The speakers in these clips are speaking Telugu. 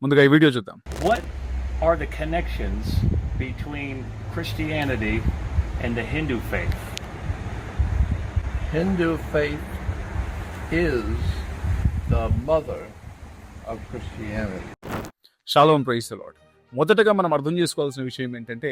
ముందుగా ఈ వీడియో చూద్దాం. What are the connections between Christianity and the Hindu faith? Hindu faith is the mother of Christianity. Shalom, praise the Lord. మొదటగా మనం అర్థం చేసుకోవాల్సిన విషయం ఏంటంటే,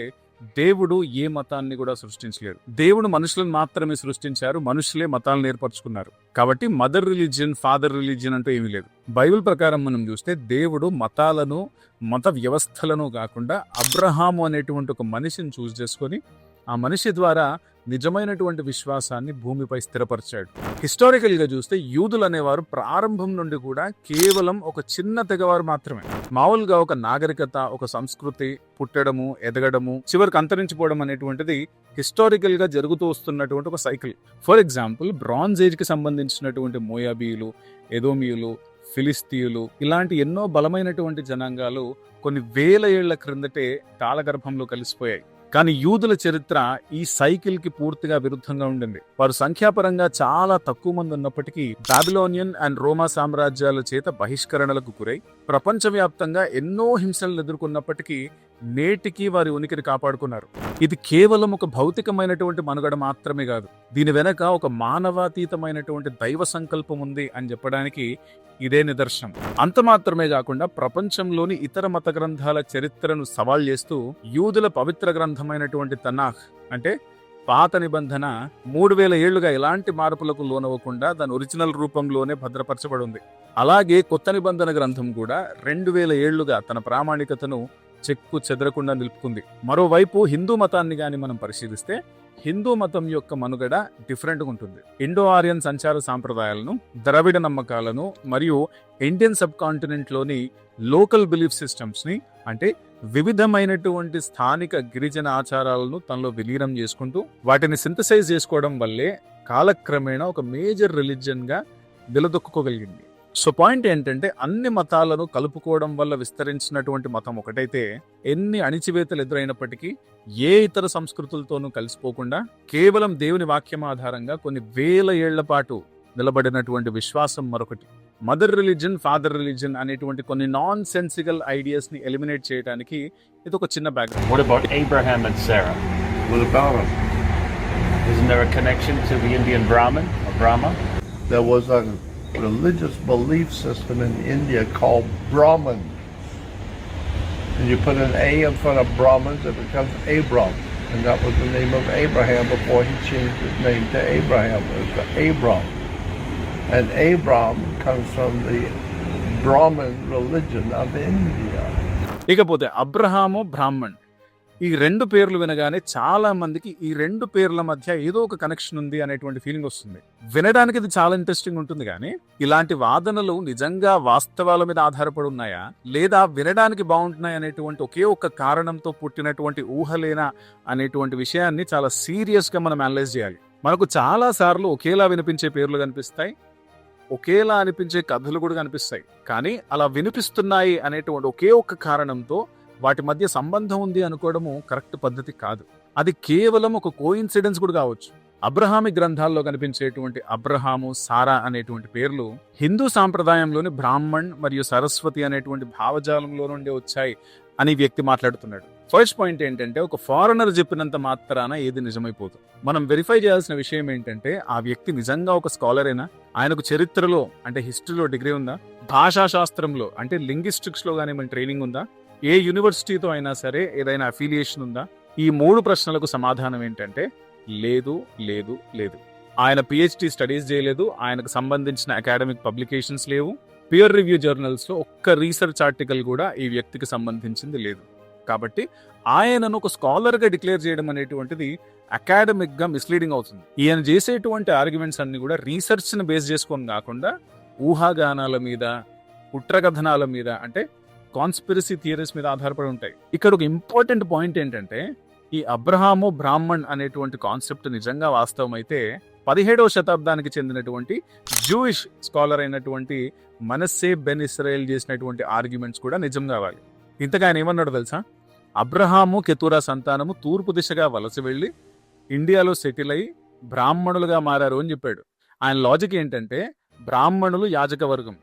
దేవుడు ఏ మతాన్ని కూడా సృష్టించలేదు. దేవుడు మనుషులను మాత్రమే సృష్టించారు, మనుషులే మతాలను ఏర్పరచుకున్నారు. కాబట్టి మదర్ రిలీజియన్, ఫాదర్ రిలీజియన్ అంటూ ఏమీ లేదు. బైబిల్ ప్రకారం మనం చూస్తే దేవుడు మతాలను, మత వ్యవస్థలను కాకుండా అబ్రహాము అనేటువంటి ఒక మనిషిని చూస్ చేసుకొని ఆ మనిషి ద్వారా నిజమైనటువంటి విశ్వాసాన్ని భూమిపై స్థిరపరిచాడు. హిస్టారికల్ గా చూస్తే యూదులు అనేవారు ప్రారంభం నుండి కూడా కేవలం ఒక చిన్న తెగవారు మాత్రమే. మామూలుగా ఒక నాగరికత, ఒక సంస్కృతి పుట్టడము, ఎదగడము, చివరికి అంతరించిపోవడం అనేటువంటిది హిస్టారికల్ గా జరుగుతూ వస్తున్నటువంటి ఒక cycle. For example, bronze age కి సంబంధించినటువంటి మోయాబీయులు, ఎదోమియులు, ఫిలిస్తీయులు ఇలాంటి ఎన్నో బలమైనటువంటి జనాంగాలు కొన్ని వేల ఏళ్ల క్రిందటే కాలగర్భంలో కలిసిపోయాయి. కానీ యూదుల చరిత్ర ఈ సైకిల్ కి పూర్తిగా విరుద్ధంగా ఉండింది. వారు సంఖ్యాపరంగా చాలా తక్కువ మంది ఉన్నప్పటికీ బాబిలోనియన్ అండ్ రోమా సామ్రాజ్యాల చేత బహిష్కరణలకు గురై ప్రపంచవ్యాప్తంగా ఎన్నో హింసలను ఎదుర్కొన్నప్పటికీ నేటికి వారి ఉనికిని కాపాడుకున్నారు. ఇది కేవలం ఒక భౌతికమైనటువంటి మనుగడ మాత్రమే కాదు, దీని వెనక ఒక మానవాతీతమైనటువంటి దైవ సంకల్పం ఉంది అని చెప్పడానికి ఇదే నిదర్శనం. అంత మాత్రమే కాకుండా ప్రపంచంలోని ఇతర మత గ్రంథాల చరిత్రను సవాల్ చేస్తూ యూదుల పవిత్ర గ్రంథమైనటువంటి తనాఖ్ అంటే పాత నిబంధన 3000 ఏళ్లుగా ఎలాంటి మార్పులకు లోనవ్వకుండా దాని ఒరిజినల్ రూపంలోనే భద్రపరచబడి ఉంది. అలాగే కొత్త నిబంధన గ్రంథం కూడా 2000 ఏళ్లుగా తన ప్రామాణికతను చెక్కు చెదరకుండా నిలుపుకుంది. మరోవైపు హిందూ మతాన్ని గాని మనం పరిశీలిస్తే హిందూ మతం యొక్క మనుగడ డిఫరెంట్గా ఉంటుంది. ఇండో ఆరియన్ సంచార సాంప్రదాయాలను, ద్రవిడ నమ్మకాలను మరియు ఇండియన్ సబ్ కాంటినెంట్ లోని లోకల్ బిలీఫ్ సిస్టమ్స్ ని అంటే వివిధమైనటువంటి స్థానిక గిరిజన ఆచారాలను తనలో విలీనం చేసుకుంటూ వాటిని సింథసైజ్ చేసుకోవడం వల్లే కాలక్రమేణా ఒక మేజర్ రిలీజియన్ గా నిలదొక్కుకోగలిగింది. సో పాయింట్ ఏంటంటే, అన్ని మతాలను కలుపుకోవడం వల్ల విస్తరించినటువంటి మతం ఒకటైతే ఎన్ని అణిచివేతలు ఎదురైనప్పటికీ ఏ ఇతర సంస్కృతులతోనూ కలిసిపోకుండా కేవలం దేవుని వాక్యం ఆధారంగా కొన్ని వేల ఏళ్ల పాటు నిలబడినటువంటి విశ్వాసం మరొకటి. మదర్ రిలీజన్, ఫాదర్ రిలీజన్ అనేటువంటి కొన్ని నాన్ సెన్సికల్ ఐడియాస్ ని ఎలిమినేట్ చేయడానికి ఇది ఒక చిన్న background. What about Abraham and Sarah? What about him? Isn't there a connection to the Indian Brahman or Brahma? There was a religious belief system in India called Brahman. And you put an A in front of Brahmins, it becomes Abram. And that was the name of Abraham before he changed his name to Abraham. It was Abram. And Abram comes from the Brahmin religion of India. ఇకపోతే అబ్రహాము, బ్రాహ్మణ్ ఈ రెండు పేర్లు వినగానే చాలా మందికి ఈ రెండు పేర్ల మధ్య ఏదో ఒక కనెక్షన్ ఉంది అనేటువంటి ఫీలింగ్ వస్తుంది. వినడానికి ఇది చాలా ఇంట్రెస్టింగ్ ఉంటుంది, కానీ ఇలాంటి వాదనలు నిజంగా వాస్తవాల మీద ఆధారపడి ఉన్నాయా లేదా వినడానికి బాగుంటున్నాయి అనేటువంటి ఒకే ఒక్క కారణంతో పుట్టినటువంటి ఊహలేనా అనేటువంటి విషయాన్ని చాలా సీరియస్ గా మనం అనలైజ్ చేయాలి. మనకు చాలా సార్లు ఒకేలా వినిపించే పేర్లు కనిపిస్తాయి, ఒకేలా అనిపించే కథలు కూడా కనిపిస్తాయి. కానీ అలా వినిపిస్తున్నాయి అనేటువంటి ఒకే ఒక్క కారణంతో వాటి మధ్య సంబంధం ఉంది అనుకోవడము కరెక్ట్ పద్ధతి కాదు. అది కేవలం ఒక కోఇన్సిడెన్స్ కూడా కావచ్చు. అబ్రహామి గ్రంథాల్లో కనిపించేటువంటి అబ్రహాము, సారా అనేటువంటి పేర్లు హిందూ సాంప్రదాయంలోని బ్రాహ్మణ్ మరియు సరస్వతి అనేటువంటి భావజాలంలో నుండి వచ్చాయి అని వ్యక్తి మాట్లాడుతున్నాడు. ఫస్ట్ పాయింట్ ఏంటంటే, ఒక ఫారెనర్ చెప్పినంత మాత్రాన ఏది నిజమైపోదు. మనం వెరిఫై చేయాల్సిన విషయం ఏంటంటే, ఆ వ్యక్తి నిజంగా ఒక స్కాలరేనా, ఆయనకు చరిత్రలో అంటే హిస్టరీలో డిగ్రీ ఉందా, భాషా శాస్త్రంలో అంటే లింగ్విస్టిక్స్ లో గానీ మన ట్రైనింగ్ ఉందా, ఏ యూనివర్సిటీతో అయినా సరే ఏదైనా అఫిలియేషన్ ఉందా? ఈ 3 ప్రశ్నలకు సమాధానం ఏంటంటే లేదు, లేదు, లేదు. ఆయన పిహెచ్డి స్టడీస్ చేయలేదు, ఆయనకు సంబంధించిన అకాడమిక్ పబ్లికేషన్స్ లేవు, పియర్ రివ్యూ జర్నల్స్ లో ఒక్క రీసెర్చ్ ఆర్టికల్ కూడా ఈ వ్యక్తికి సంబంధించింది లేదు. కాబట్టి ఆయనను ఒక స్కాలర్ గా డిక్లేర్ చేయడం అనేటువంటిది అకాడమిక్ గా మిస్లీడింగ్ అవుతుంది. ఈయన చేసేటువంటి ఆర్గ్యుమెంట్స్ అన్ని కూడా రీసెర్చ్ ని బేస్ చేసుకొని కాకుండా ఊహాగానాల మీద, కుట్రకథనాల మీద అంటే కాన్స్పిరసీ థియరీస్ మీద ఆధారపడి ఉంటాయి. ఇక్కడ ఒక ఇంపార్టెంట్ పాయింట్ ఏంటంటే, ఈ అబ్రహాము, బ్రాహ్మణ్ అనేటువంటి కాన్సెప్ట్ నిజంగా వాస్తవం అయితే 17వ శతాబ్దానికి చెందినటువంటి జూయిష్ స్కాలర్ అయినటువంటి మనస్సే బెన్ ఇస్రాయేల్ చేసినటువంటి ఆర్గ్యుమెంట్స్ కూడా నిజం కావాలి. ఇంతగా ఆయన ఏమన్నాడు తెలుసా? అబ్రహాము, కెతురా సంతానము తూర్పు దిశగా వలస వెళ్లి ఇండియాలో సెటిల్ అయి బ్రాహ్మణులుగా మారారు అని చెప్పాడు. ఆయన లాజిక్ ఏంటంటే, బ్రాహ్మణులు యాజక వర్గం,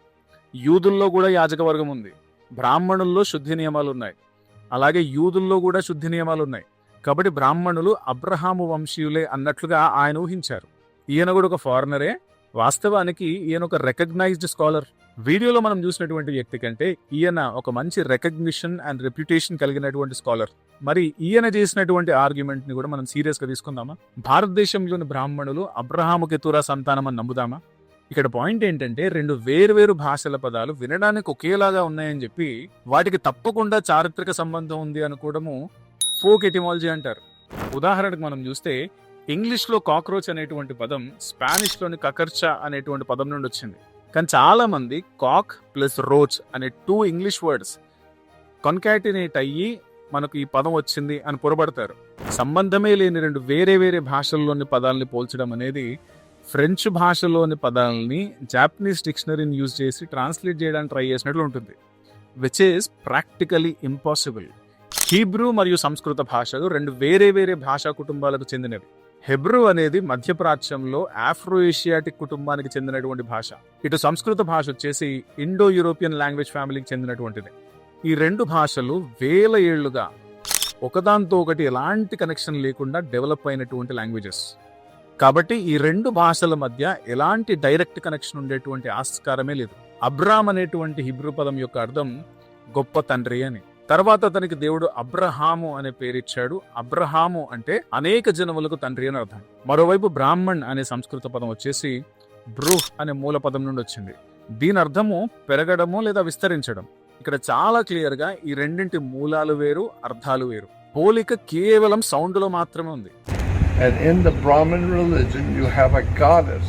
యూదుల్లో కూడా యాజక వర్గం ఉంది, బ్రాహ్మణుల్లో శుద్ధి నియమాలు ఉన్నాయి, అలాగే యూదుల్లో కూడా శుద్ధి నియమాలు ఉన్నాయి. కాబట్టి బ్రాహ్మణులు అబ్రహాము వంశీయులే అన్నట్లుగా ఆయన ఊహించారు. ఈయన కూడా ఒక ఫారినరే. వాస్తవానికి ఈయన ఒక రికగ్నైజ్డ్ స్కాలర్. వీడియోలో మనం చూసినటువంటి వ్యక్తి కంటే ఈయన ఒక మంచి రికగ్నిషన్ అండ్ రెప్యుటేషన్ కలిగినటువంటి స్కాలర్. మరి ఈయన చేసినటువంటి ఆర్గ్యుమెంట్ ని కూడా మనం సీరియస్ గా తీసుకుందామా? భారతదేశంలోని బ్రాహ్మణులు అబ్రహాము కెతురా సంతానం అని నమ్ముదామా? ఇక్కడ పాయింట్ ఏంటంటే, రెండు వేరు భాషల పదాలు వినడానికి ఒకేలాగా ఉన్నాయని చెప్పి వాటికి తప్పకుండా చారిత్రక సంబంధం ఉంది అనుకోవడము ఫోక్ ఎటిమాలజీ అంటారు. ఉదాహరణకు మనం చూస్తే ఇంగ్లీష్ లో కాక్రోచ్ అనేటువంటి పదం స్పానిష్ లోని కకర్చా అనేటువంటి పదం నుండి వచ్చింది. కానీ చాలా మంది కాక్ ప్లస్ రోచ్ అనే 2 ఇంగ్లీష్ వర్డ్స్ కన్కాటినేట్ అయ్యి మనకు ఈ పదం వచ్చింది అని పొరబడతారు. సంబంధమే లేని రెండు వేరే భాషల్లోని పదాలని పోల్చడం అనేది ఫ్రెంచ్ భాషలోని పదాలని జాపనీస్ డిక్షనరీని యూజ్ చేసి ట్రాన్స్లేట్ చేయడానికి ట్రై చేసినట్లు ఉంటుంది, which is practically impossible. Hebrew మరియు సంస్కృత భాషలు రెండు వేరే భాషా కుటుంబాలకు చెందినవి. హెబ్రూ అనేది మధ్యప్రాచ్యంలో ఆఫ్రో ఏషియాటిక్ కుటుంబానికి చెందినటువంటి భాష. ఇటు సంస్కృత భాష వచ్చేసి ఇండో యూరోపియన్ లాంగ్వేజ్ ఫ్యామిలీకి చెందినటువంటిది. ఈ రెండు భాషలు వేల ఏళ్లుగా ఒకదాంతో ఒకటి ఎలాంటి కనెక్షన్ లేకుండా డెవలప్ అయినటువంటి లాంగ్వేజెస్. కాబట్టి ఈ రెండు భాషల మధ్య ఎలాంటి డైరెక్ట్ కనెక్షన్ ఉండేటువంటి ఆస్కారమే లేదు. అబ్రామ్ అనేటువంటి హిబ్రూ పదం యొక్క అర్థం గొప్ప తండ్రి అని. తర్వాత అతనికి దేవుడు అబ్రహాము అనే పేరిచ్చాడు. అబ్రహాము అంటే అనేక జనములకు తండ్రి అని అర్థం. మరోవైపు బ్రాహ్మణ్ అనే సంస్కృత పదం వచ్చేసి బ్రూహ్ అనే మూల పదం నుండి వచ్చింది. దీని అర్థము పెరగడము లేదా విస్తరించడం. ఇక్కడ చాలా క్లియర్ గా ఈ రెండింటి మూలాలు వేరు, అర్థాలు వేరు. పోలిక కేవలం సౌండ్ లో మాత్రమే ఉంది. And in the Brahmin religion, you have a goddess.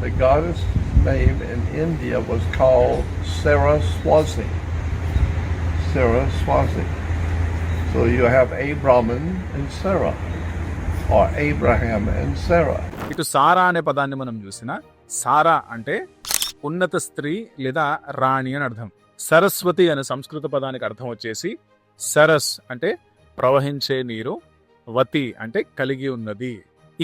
The goddess name in India was called Saraswati. Saraswati. So you have a Brahmin and Sarah, or Abraham and Sarah. ఇటు సారా అనే పదాన్ని మనం చూసినా, సారా అంటే ఉన్నత స్త్రీ లేదా రాణి అని అర్థం. సరస్వతి అనే సంస్కృత పదానికి అర్థం వచ్చేసి సరస్ అంటే ప్రవహించే నీరు, వతి అంటే కలిగి ఉన్నది.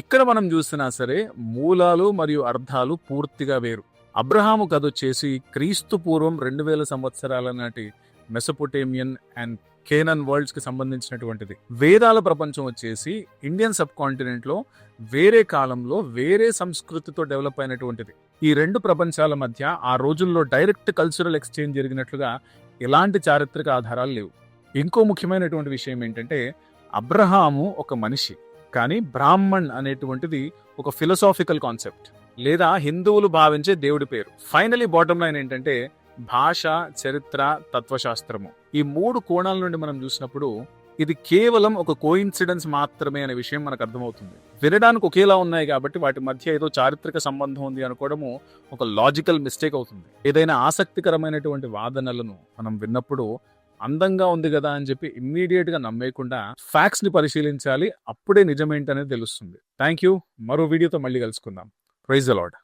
ఇక్కడ మనం చూసినా సరే మూలాలు మరియు అర్థాలు పూర్తిగా వేరు. అబ్రహాము కథ వచ్చేసి క్రీస్తు పూర్వం 2000 సంవత్సరాల నాటి మెసొపొటేమియన్ అండ్ కేనన్ వరల్డ్స్ కి సంబంధించినటువంటిది. వేదాల ప్రపంచం వచ్చేసి ఇండియన్ సబ్ కాంటినెంట్ లో వేరే కాలంలో వేరే సంస్కృతితో డెవలప్ అయినటువంటిది. ఈ రెండు ప్రపంచాల మధ్య ఆ రోజుల్లో డైరెక్ట్ కల్చరల్ ఎక్స్చేంజ్ జరిగినట్లుగా ఎలాంటి చారిత్రక ఆధారాలు లేవు. ఇంకో ముఖ్యమైనటువంటి విషయం ఏంటంటే, అబ్రహాము ఒక మనిషి, కానీ బ్రాహ్మణ్ అనేటువంటిది ఒక ఫిలసాఫికల్ కాన్సెప్ట్ లేదా హిందువులు భావించే దేవుడి పేరు. ఫైనలీ బాటమ్ లైన్ ఏంటంటే, భాష, చరిత్ర, తత్వశాస్త్రము ఈ 3 కోణాల నుండి మనం చూసినప్పుడు ఇది కేవలం ఒక కోయిన్సిడెన్స్ మాత్రమే అనే విషయం మనకు అర్థమవుతుంది. వినడానికి ఒకేలా ఉన్నాయి కాబట్టి వాటి మధ్య ఏదో చారిత్రక సంబంధం ఉంది అనుకోవడము ఒక లాజికల్ మిస్టేక్ అవుతుంది. ఏదైనా ఆసక్తికరమైనటువంటి వాదనలను మనం విన్నప్పుడు అందంగా ఉంది కదా అని చెప్పి ఇమ్మీడియట్ గా నమ్మేయకుండా ఫ్యాక్ట్స్ ని పరిశీలించాలి. అప్పుడే నిజమేంటనేది తెలుస్తుంది. Thank you. మరో వీడియోతో మళ్ళీ కలుసుకుందాం. Praise the lord.